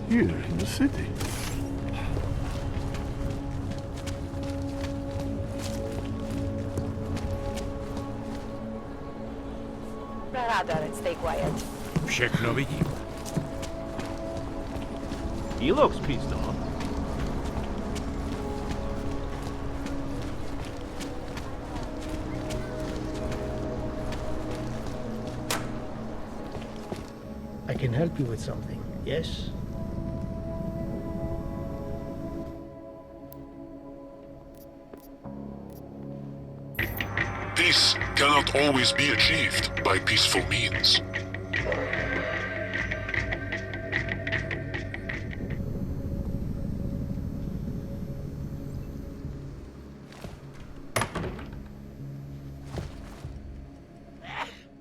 Here in the city. Rada, stay quiet. Všechno vidím. He looks pissed off. I can help you with something, yes? Peace cannot always be achieved by peaceful means.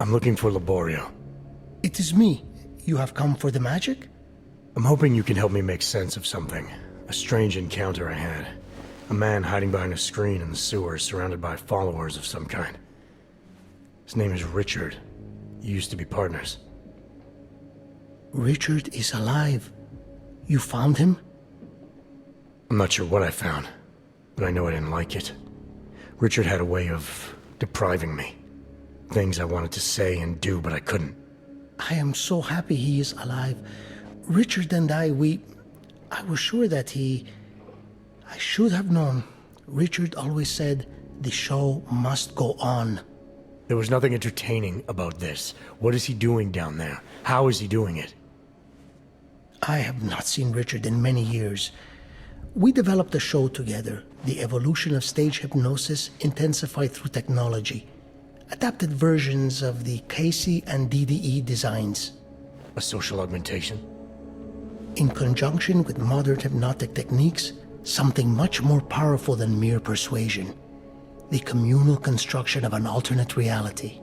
I'm looking for Laborio. It is me. You have come for the magic? I'm hoping you can help me make sense of something. A strange encounter I had. A man hiding behind a screen in the sewers, surrounded by followers of some kind. His name is Richard. You used to be partners. Richard is alive. You found him? I'm not sure what I found, but I know I didn't like it. Richard had a way of depriving me. Things I wanted to say and do, but I couldn't. I am so happy he is alive. Richard and I was sure that I should have known. Richard always said, the show must go on. There was nothing entertaining about this. What is he doing down there? How is he doing it? I have not seen Richard in many years. We developed a show together, the evolution of stage hypnosis intensified through technology. Adapted versions of the Casey and DDE designs. A social augmentation? In conjunction with modern hypnotic techniques, something much more powerful than mere persuasion. The communal construction of an alternate reality.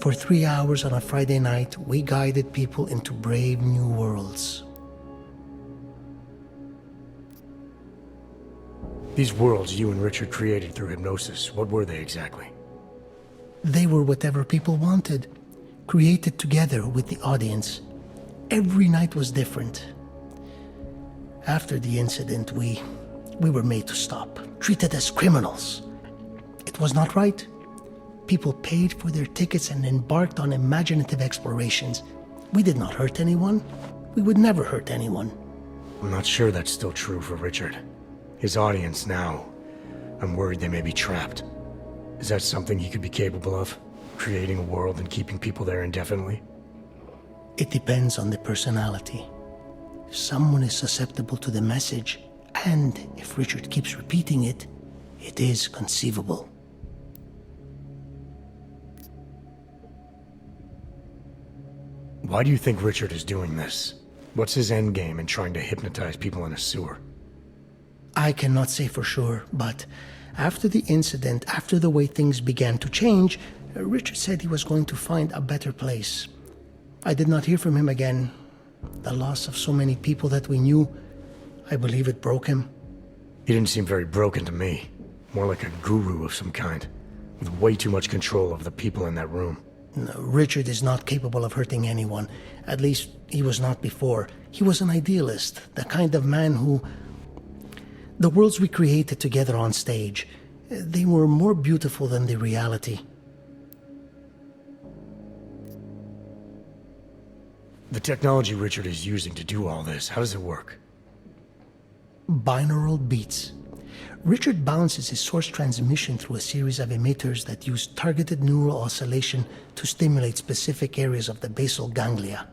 For 3 hours on a Friday night, we guided people into brave new worlds. These worlds you and Richard created through hypnosis, what were they exactly? They were whatever people wanted, created together with the audience. Every night was different. After the incident, we were made to stop, treated as criminals. It was not right. People paid for their tickets and embarked on imaginative explorations. We did not hurt anyone. We would never hurt anyone. I'm not sure that's still true for Richard. His audience now, I'm worried they may be trapped. Is that something he could be capable of? Creating a world and keeping people there indefinitely? It depends on the personality. If someone is susceptible to the message, and if Richard keeps repeating it, it is conceivable. Why do you think Richard is doing this? What's his endgame in trying to hypnotize people in a sewer? I cannot say for sure, but after the incident, after the way things began to change, Richard said he was going to find a better place. I did not hear from him again. The loss of so many people that we knew, I believe it broke him. He didn't seem very broken to me. More like a guru of some kind, with way too much control of the people in that room. No, Richard is not capable of hurting anyone. At least, he was not before. He was an idealist, the kind of man who... The worlds we created together on stage, they were more beautiful than the reality. The technology Richard is using to do all this, how does it work? Binaural beats. Richard bounces his source transmission through a series of emitters that use targeted neural oscillation to stimulate specific areas of the basal ganglia.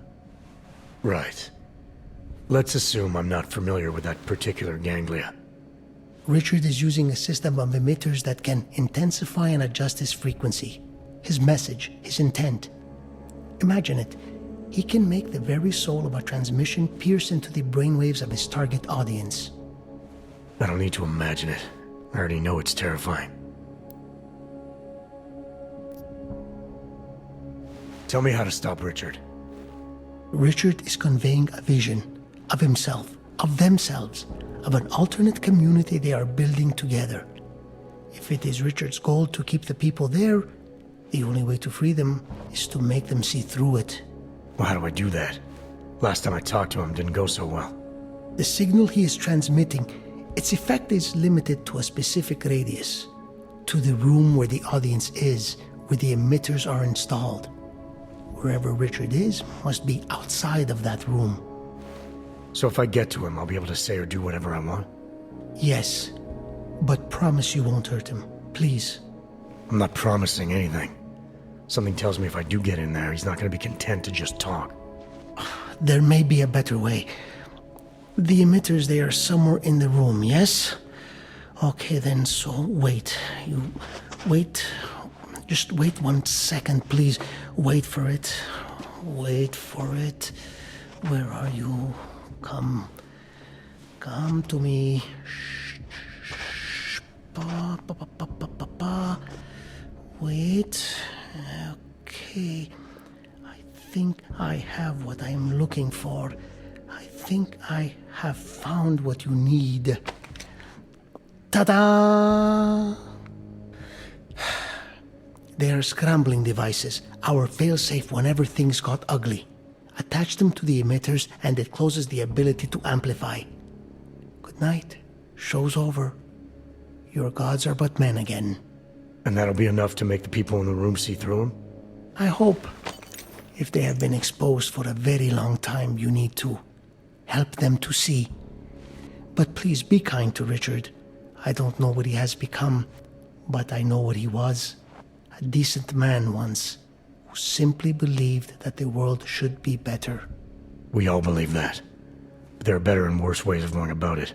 Right. Let's assume I'm not familiar with that particular ganglia. Richard is using a system of emitters that can intensify and adjust his frequency, his message, his intent. Imagine it. He can make the very soul of a transmission pierce into the brainwaves of his target audience. I don't need to imagine it. I already know it's terrifying. Tell me how to stop Richard. Richard is conveying a vision of himself, of themselves, of an alternate community they are building together. If it is Richard's goal to keep the people there, the only way to free them is to make them see through it. Well, how do I do that? Last time I talked to him didn't go so well. The signal he is transmitting, its effect is limited to a specific radius, to the room where the audience is, where the emitters are installed. Wherever Richard is must be outside of that room. So if I get to him, I'll be able to say or do whatever I want? Yes, but promise you won't hurt him, please. I'm not promising anything. Something tells me if I do get in there, he's not going to be content to just talk. There may be a better way. The emitters, they are somewhere in the room, yes? Okay then, so wait. You wait. Just wait 1 second, please. Wait for it. Wait for it. Where are you? Come. Come to me. Shh. Shh. Pa, pa, pa, pa, pa, pa, pa. Wait. Okay. I think I have what I'm looking for. I think I have found what you need. Ta-da! They are scrambling devices, our failsafe whenever things got ugly. Attach them to the emitters and it closes the ability to amplify. Good night. Show's over. Your gods are but men again. And that'll be enough to make the people in the room see through him? I hope. If they have been exposed for a very long time, you need to help them to see. But please be kind to Richard. I don't know what he has become, but I know what he was. A decent man once, who simply believed that the world should be better. We all believe that. But there are better and worse ways of going about it.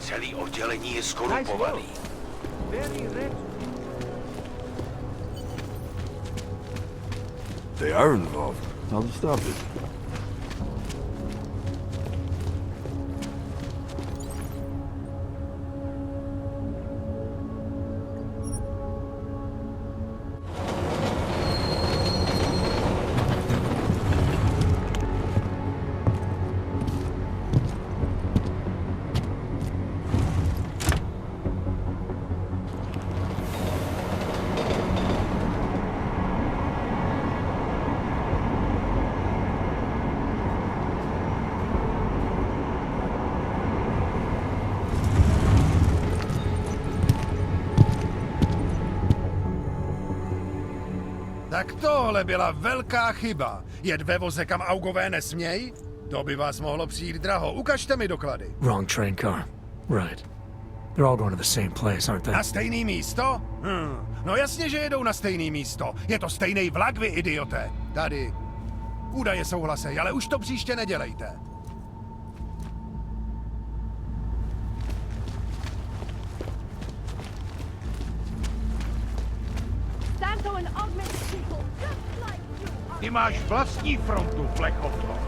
Celý oddělení je skorupovaný. They are involved. How to stop it? Tak tohle byla velká chyba. Jet ve voze, kam augové nesmějí? To by vás mohlo přijít draho. Ukažte mi doklady. Wrong train car. Right. They're all going to the same place, aren't they? Na stejný místo? No jasně, že jedou na stejný místo. Je to stejný vlak, vy idiote. Tady. Údaje souhlasej, ale už to příště nedělejte. Ty máš vlastní frontu, Flechovko.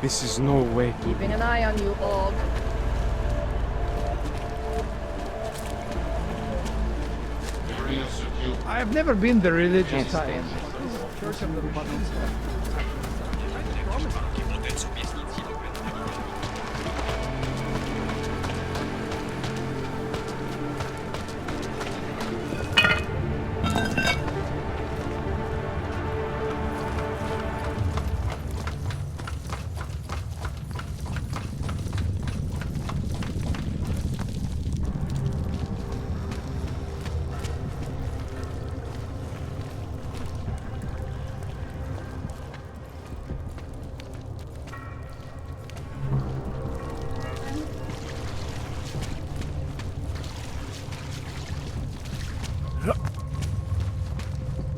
This is no way. Keeping an eye on you, Og. I have never been the religious type.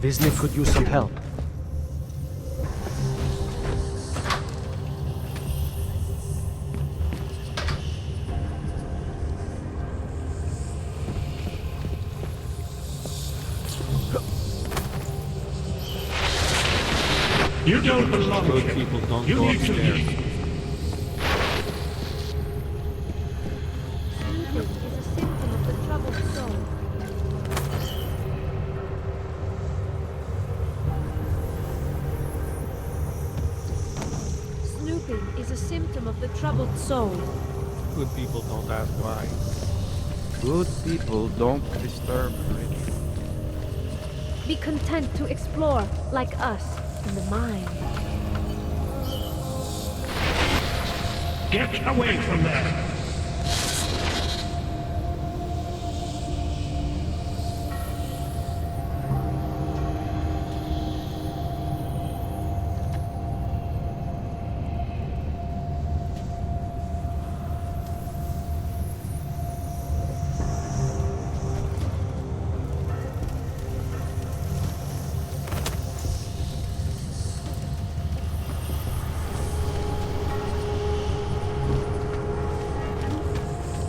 Disney could use some help. You don't belong Good here. people don't You go need to upstairs. leave. wisdom of the troubled soul. Good people don't ask why. Good people don't disturb the rich. Be content to explore, like us, in the mind. Get away from there!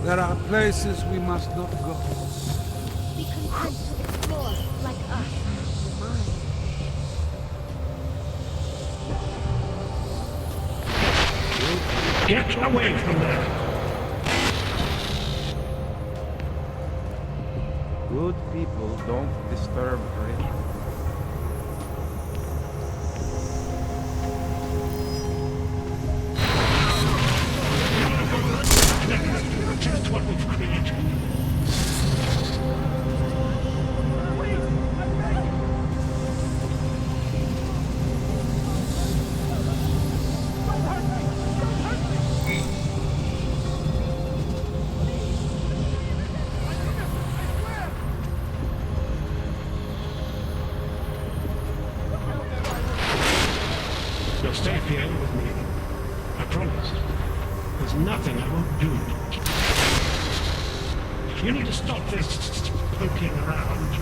There are places we must not go. Be content to explore, like us, in the mind. Get away from there! Good people don't disturb the rich. Protect what we've created. You'll stay here with me. I promise. There's nothing I won't do. You need to stop this poking around.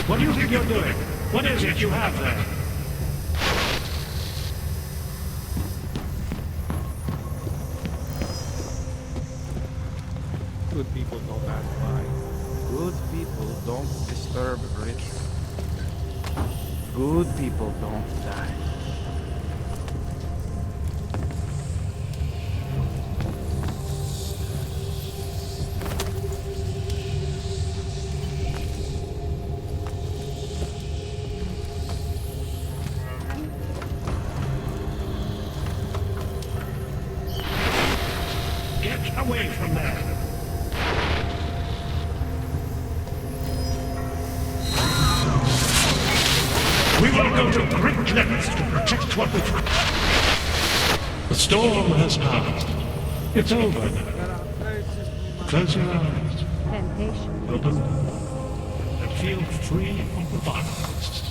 What do you think you're doing? What is it you have there? Good people don't ask why. Good people don't disturb the rich. Good people don't die. Get away from there! We will go to great lengths to protect what we've... The storm has passed. It's over. Close your eyes. Temptation. Open them. And feel free of the violence.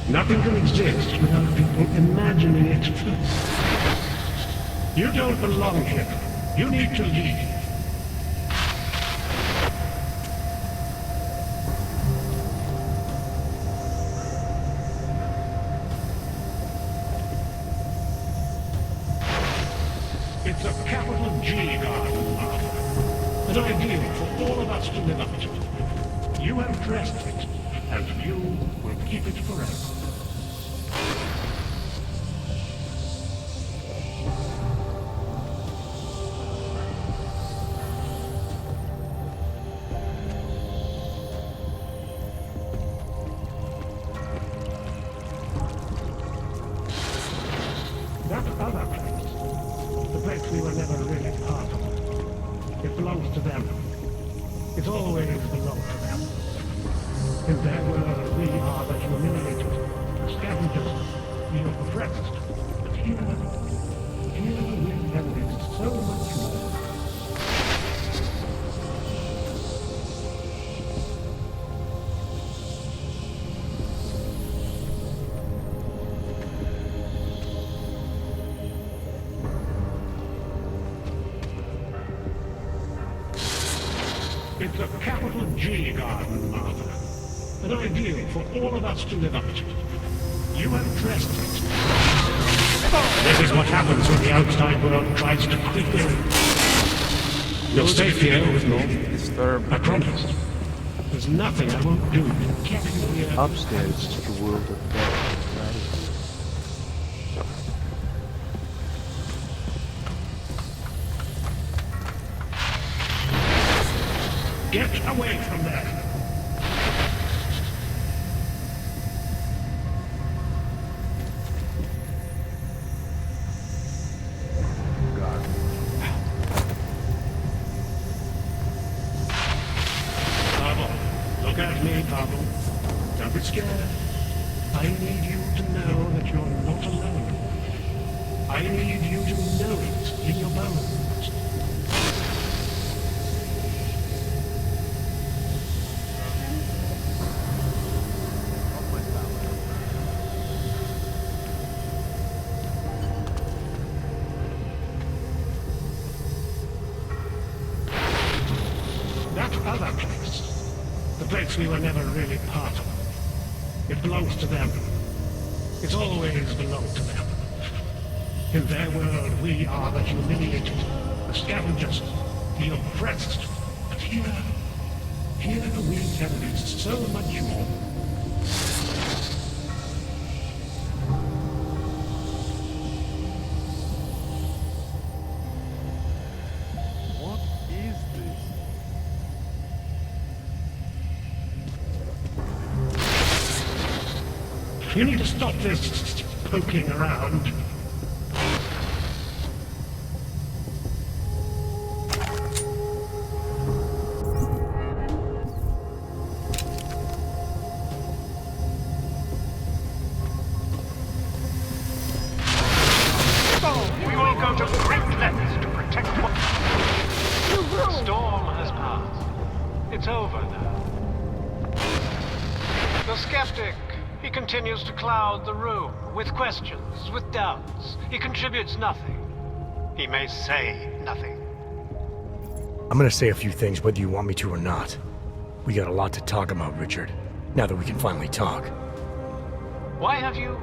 Nothing can exist without people imagining it first. You don't belong here. You need to leave. It's a capital G garden, Martha. An ideal for all of us to live up to. You have dressed it, and you will keep it forever. That other place, the place we were never really part of, it belongs to them. It's always belonged to them. In their world, we are the humiliated, the scavengers, the oppressed. But here there is so much more. It's a capital G garden, Martha. An ideal for all of us to live up to. You have dressed it. This is what happens when the outside world tries to creep in. You'll stay here with me. Disturb. I promise. There's nothing I won't do to get you here. Upstairs is the world of death, right? Get away from there. Look at me, Pavel. Don't be scared. I need you to know that you're not alone. I need you to know it in your bones. That other place, the place we were never really part of, it belongs to them. It's always belonged to them. In their world, we are the humiliated, the scavengers, the oppressed. But here we can be so much more. What is this? You need to stop this poking around. We will go to great lengths to protect what... The storm has passed. It's over now. The skeptic, he continues to cloud the room with questions, with doubts. He contributes nothing. He may say nothing. I'm gonna say a few things whether you want me to or not. We got a lot to talk about, Richard. Now that we can finally talk. Why have you...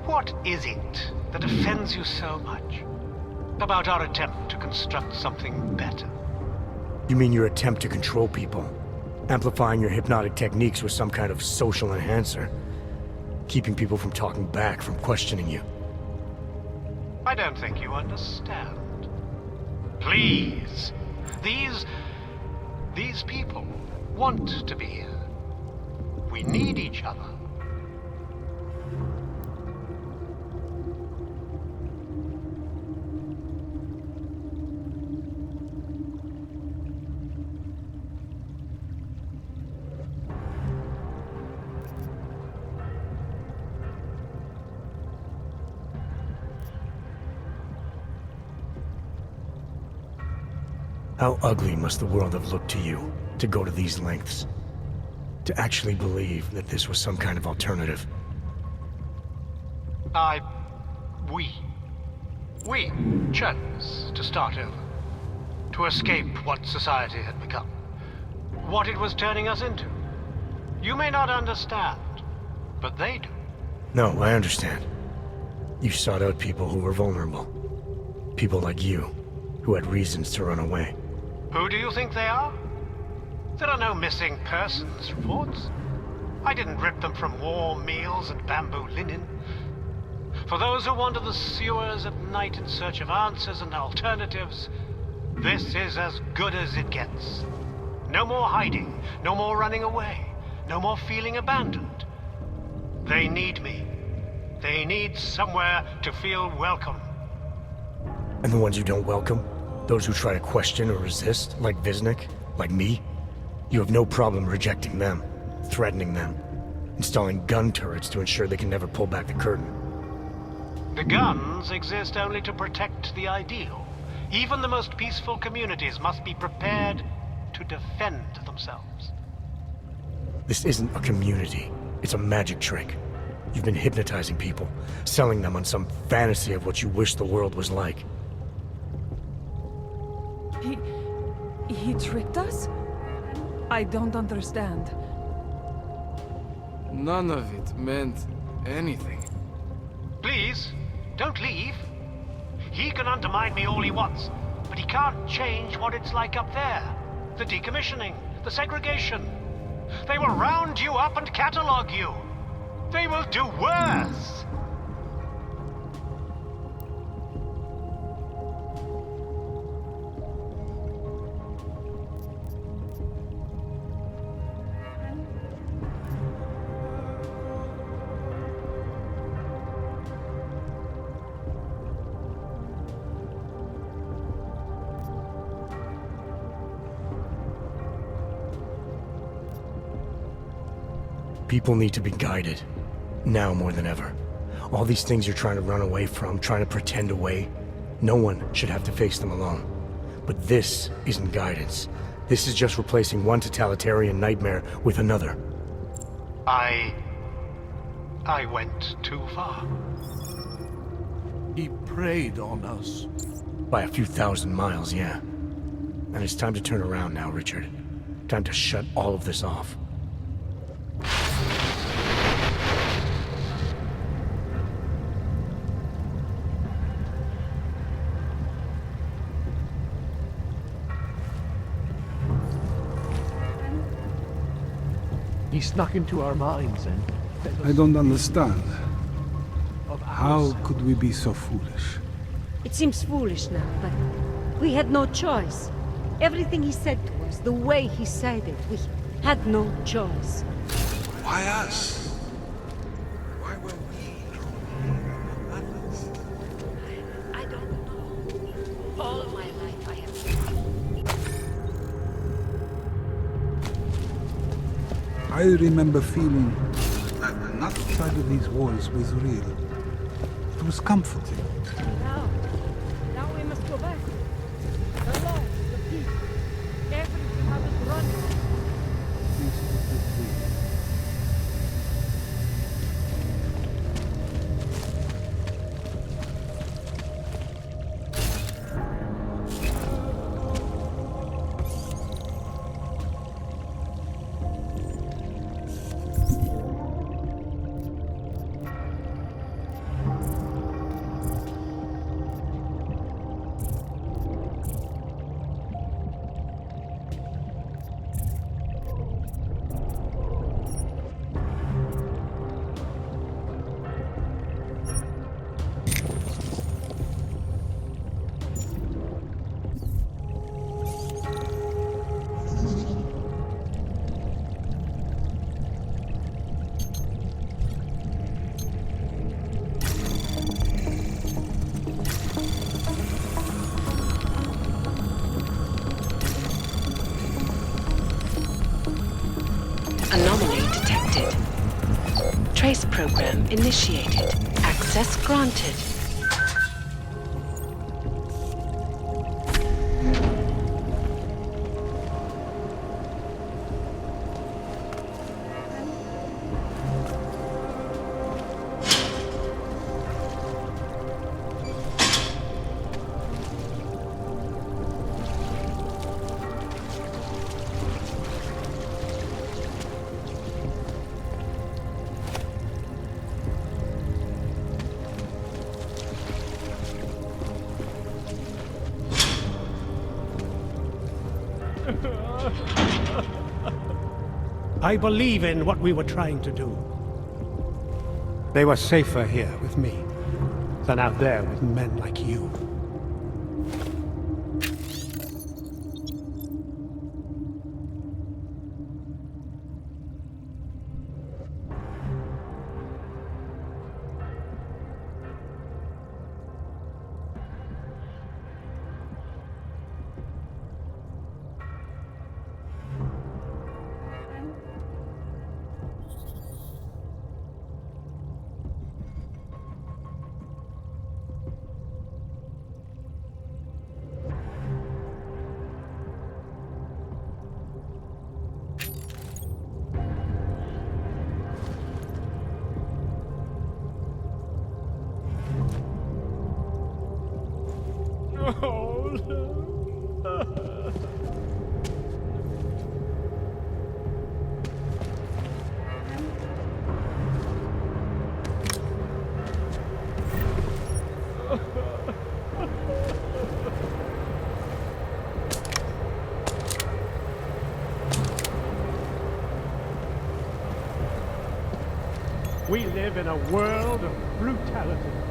What is it that offends you so much about our attempt to construct something better? You mean your attempt to control people? Amplifying your hypnotic techniques with some kind of social enhancer? Keeping people from talking back, from questioning you? I don't think you understand. Please. These people want to be here. We need each other. How ugly must the world have looked to you, to go to these lengths? To actually believe that this was some kind of alternative? We chose to start over. To escape what society had become. What it was turning us into. You may not understand, but they do. No, I understand. You sought out people who were vulnerable. People like you, who had reasons to run away. Who do you think they are? There are no missing persons reports. I didn't rip them from warm meals and bamboo linen. For those who wander the sewers at night in search of answers and alternatives, this is as good as it gets. No more hiding, no more running away, no more feeling abandoned. They need me. They need somewhere to feel welcome. And the ones you don't welcome? Those who try to question or resist, like Visnik, like me? You have no problem rejecting them, threatening them, installing gun turrets to ensure they can never pull back the curtain. The guns exist only to protect the ideal. Even the most peaceful communities must be prepared to defend themselves. This isn't a community. It's a magic trick. You've been hypnotizing people, selling them on some fantasy of what you wish the world was like. He tricked us? I don't understand. None of it meant anything. Please, don't leave. He can undermine me all he wants, but but he can't change what it's like up there. The decommissioning, the segregation. They will round you up and catalog you. They will do worse. People need to be guided. Now more than ever. All these things you're trying to run away from, trying to pretend away, no one should have to face them alone. But this isn't guidance. This is just replacing one totalitarian nightmare with another. I went too far. He preyed on us. By a few thousand miles, yeah. And it's time to turn around now, Richard. Time to shut all of this off. He snuck into our minds and... I don't understand. How could we be so foolish? It seems foolish now, but we had no choice. Everything he said to us, the way he said it, we had no choice. Why us? Why were we drawn here, not others? I don't know. All of my life I have... I remember feeling that not outside of these walls was real. It was comforting. Now we must go back. The law, the peace. Everything I was running. This is the dream. Anomaly detected. Trace program initiated. Access granted. I believe in what we were trying to do. They were safer here with me than out there with men like you. We live in a world of brutality.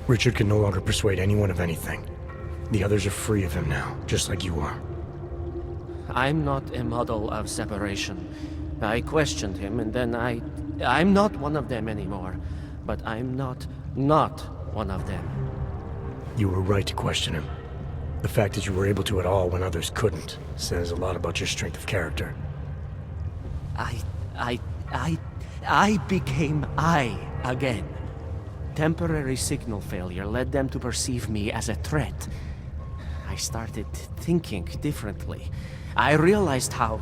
Richard can no longer persuade anyone of anything. The others are free of him now, just like you are. I'm not a model of separation. I questioned him, and then I'm not one of them anymore. But I'm not one of them. You were right to question him. The fact that you were able to at all when others couldn't says a lot about your strength of character. I became I again. Temporary signal failure led them to perceive me as a threat. I started thinking differently. I realized how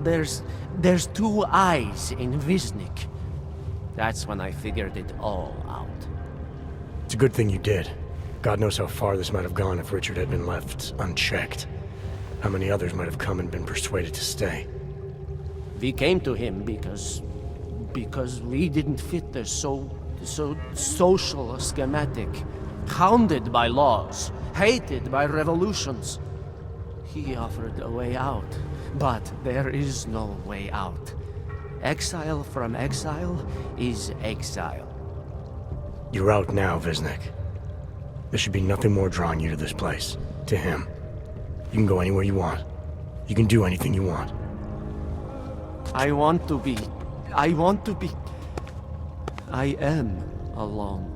there's two eyes in Viznik. That's when I figured it all out. It's a good thing you did. God knows how far this might have gone if Richard had been left unchecked. How many others might have come and been persuaded to stay. We came to him because we didn't fit the so social schematic, hounded by laws, hated by revolutions. He offered a way out, but there is no way out. Exile from exile is exile. You're out now, Viznik. There should be nothing more drawing you to this place, to him. You can go anywhere you want. You can do anything you want. I am alone.